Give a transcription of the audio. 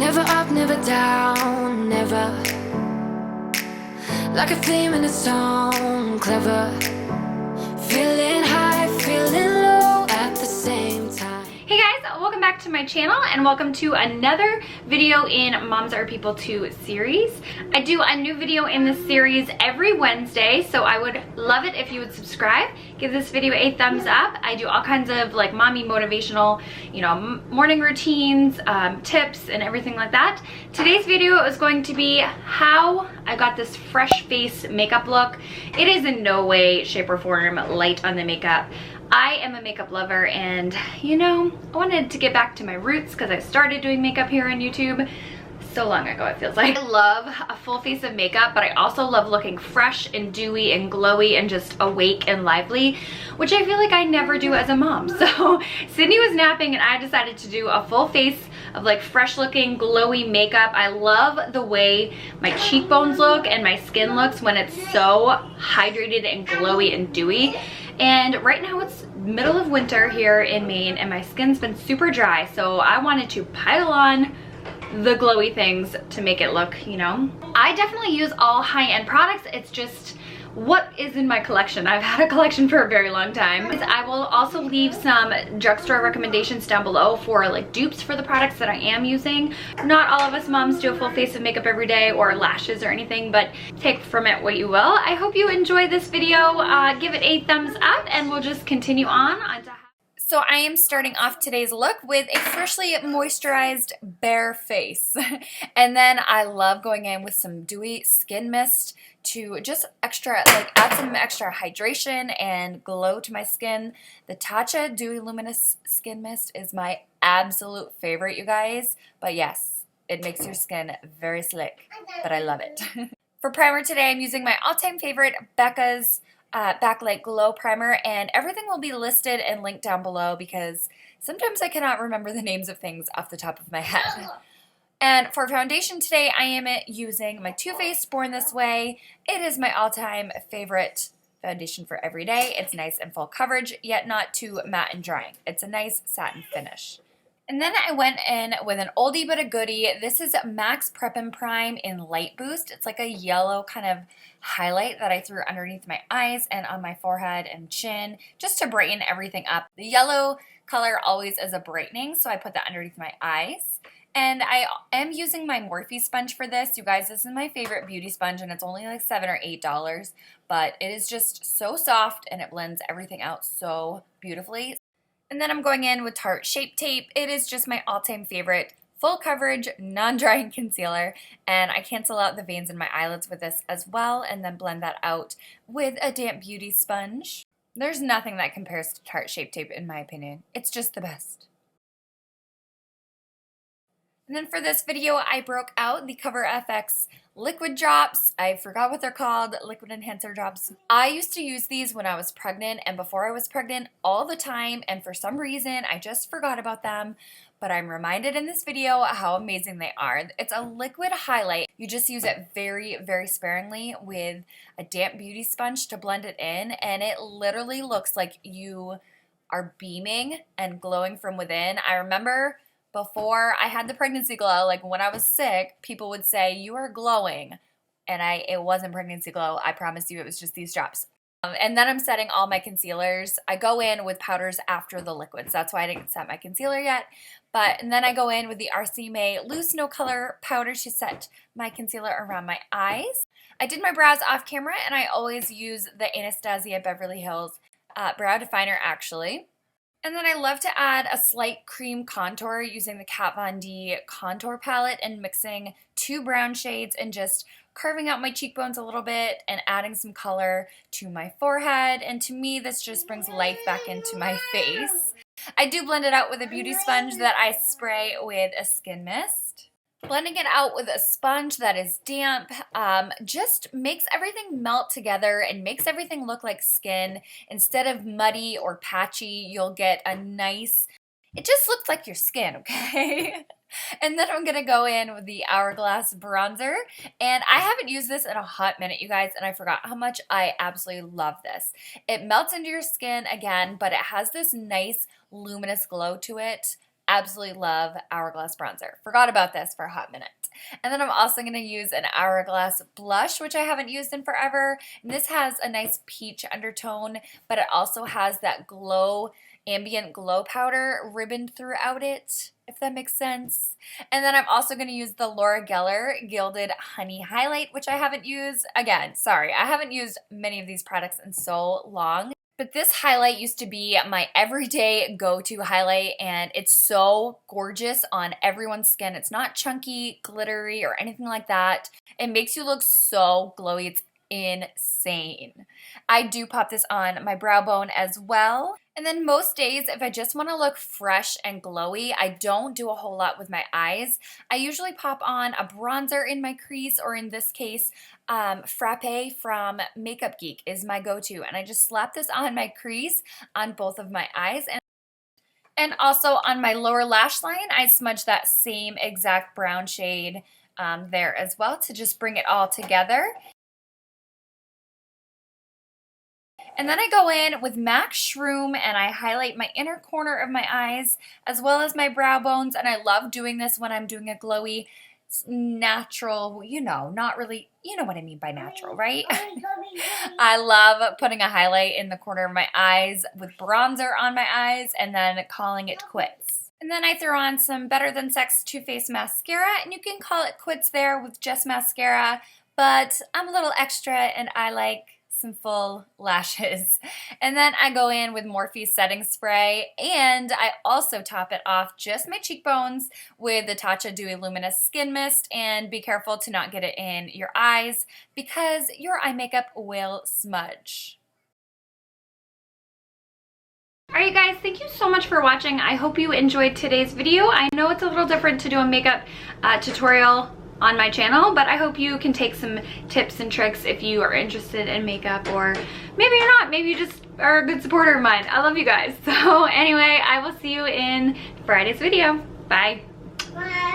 Never up, never down, never. Like a theme in a song, clever. Feeling high, feeling low at the same time. Hey guys, welcome back to my channel and welcome to another video in Moms Are People 2 series. I do a new video in this series every Wednesday, so I would love it if you would subscribe. Give this video a thumbs up. I do all kinds of like mommy motivational, morning routines, tips, and everything like that. Today's video is going to be how I got this fresh face makeup look. It is in no way, shape, or form light on the makeup. I am a makeup lover and I wanted to get back to my roots because I started doing makeup here on YouTube so long ago, it feels like. I love a full face of makeup, but I also love looking fresh and dewy and glowy and just awake and lively, which I feel like I never do as a mom. So Sydney was napping and I decided to do a full face of like fresh looking glowy makeup. I love the way my cheekbones look and my skin looks when it's so hydrated and glowy and dewy. And right now it's middle of winter here in Maine and my skin's been super dry, so I wanted to pile on the glowy things to make it look, I definitely use all high-end products. It's just what is in my collection. I've had a collection for a very long time. I will also leave some drugstore recommendations down below for like dupes for the products that I am using. Not all of us moms do a full face of makeup every day or lashes or anything, but take from it what you will. I hope you enjoy this video. Give it a thumbs up and we'll just continue on to So I am starting off today's look with a freshly moisturized bare face. And then I love going in with some dewy skin mist to just add some extra hydration and glow to my skin. The Tatcha Dewy Luminous Skin Mist is my absolute favorite, you guys. But yes, it makes your skin very slick, but I love it. For primer today, I'm using my all-time favorite, Becca's Backlight Glow Primer, and everything will be listed and linked down below because sometimes I cannot remember the names of things off the top of my head. And for foundation today, I am using my Too Faced Born This Way. It is my all-time favorite foundation for every day. It's nice and full coverage, yet not too matte and drying. It's a nice satin finish. And then I went in with an oldie but a goodie. This is Max Prep and Prime in Light Boost. It's like a yellow kind of highlight that I threw underneath my eyes and on my forehead and chin just to brighten everything up. The yellow color always is a brightening, so I put that underneath my eyes. And I am using my Morphe Sponge for this. You guys, this is my favorite beauty sponge and it's only like $7 or $8, but it is just so soft and it blends everything out so beautifully. And then I'm going in with Tarte Shape Tape. It is just my all-time favorite full coverage, non-drying concealer, and I cancel out the veins in my eyelids with this as well and then blend that out with a damp beauty sponge. There's nothing that compares to Tarte Shape Tape in my opinion. It's just the best. And then for this video, I broke out the Cover FX liquid drops. I forgot what they're called, liquid enhancer drops. I used to use these when I was pregnant and before I was pregnant all the time, and for some reason I just forgot about them, but I'm reminded in this video how amazing they are. It's a liquid highlight. You just use it very, very sparingly with a damp beauty sponge to blend it in, and it literally looks like you are beaming and glowing from within. I remember before I had the pregnancy glow, like when I was sick, people would say, "You are glowing." And it wasn't pregnancy glow. I promise you it was just these drops. And then I'm setting all my concealers. I go in with powders after the liquids. That's why I didn't set my concealer yet. And then I go in with the RC May Loose No Color powder to set my concealer around my eyes. I did my brows off camera and I always use the Anastasia Beverly Hills brow definer actually. And then I love to add a slight cream contour using the Kat Von D contour palette and mixing 2 brown shades and just carving out my cheekbones a little bit and adding some color to my forehead. And to me, this just brings life back into my face. I do blend it out with a beauty sponge that I spray with a skin mist. Blending it out with a sponge that is damp just makes everything melt together and makes everything look like skin. Instead of muddy or patchy, you'll get a nice, it just looks like your skin, okay? And then I'm going to go in with the Hourglass bronzer. And I haven't used this in a hot minute, you guys, and I forgot how much I absolutely love this. It melts into your skin again, but it has this nice luminous glow to it. absolutely love Hourglass bronzer. Forgot about this for a hot minute. And then I'm also going to use an Hourglass blush, which I haven't used in forever. And this has a nice peach undertone, but it also has that ambient glow powder ribboned throughout it, if that makes sense. And then I'm also going to use the Laura Geller Gilded Honey Highlight, which I haven't used. Again, sorry, I haven't used many of these products in so long. But this highlight used to be my everyday go-to highlight, and it's so gorgeous on everyone's skin. It's not chunky, glittery, or anything like that. It makes you look so glowy. It's insane. I do pop this on my brow bone as well. And then most days, if I just want to look fresh and glowy, I don't do a whole lot with my eyes. I usually pop on a bronzer in my crease, or in this case, Frappe from Makeup Geek is my go-to. And I just slap this on my crease on both of my eyes. And also on my lower lash line, I smudge that same exact brown shade there as well to just bring it all together. And then I go in with MAC Shroom and I highlight my inner corner of my eyes as well as my brow bones. And I love doing this when I'm doing a glowy, natural, you know, not really, you know what I mean by natural, right? I love putting a highlight in the corner of my eyes with bronzer on my eyes and then calling it quits. And then I throw on some Better Than Sex Too Faced mascara, and you can call it quits there with just mascara, but I'm a little extra and I like some full lashes. And then I go in with Morphe setting spray, and I also top it off just my cheekbones with the Tatcha Dewy Luminous Skin Mist. And be careful to not get it in your eyes because your eye makeup will smudge. Alright guys, thank you so much for watching. I hope you enjoyed today's video. I know it's a little different to do a makeup tutorial on my channel, but I hope you can take some tips and tricks if you are interested in makeup, or maybe you're not, maybe you just are a good supporter of mine. I love you guys. So anyway, I will see you in Friday's video. Bye. Bye.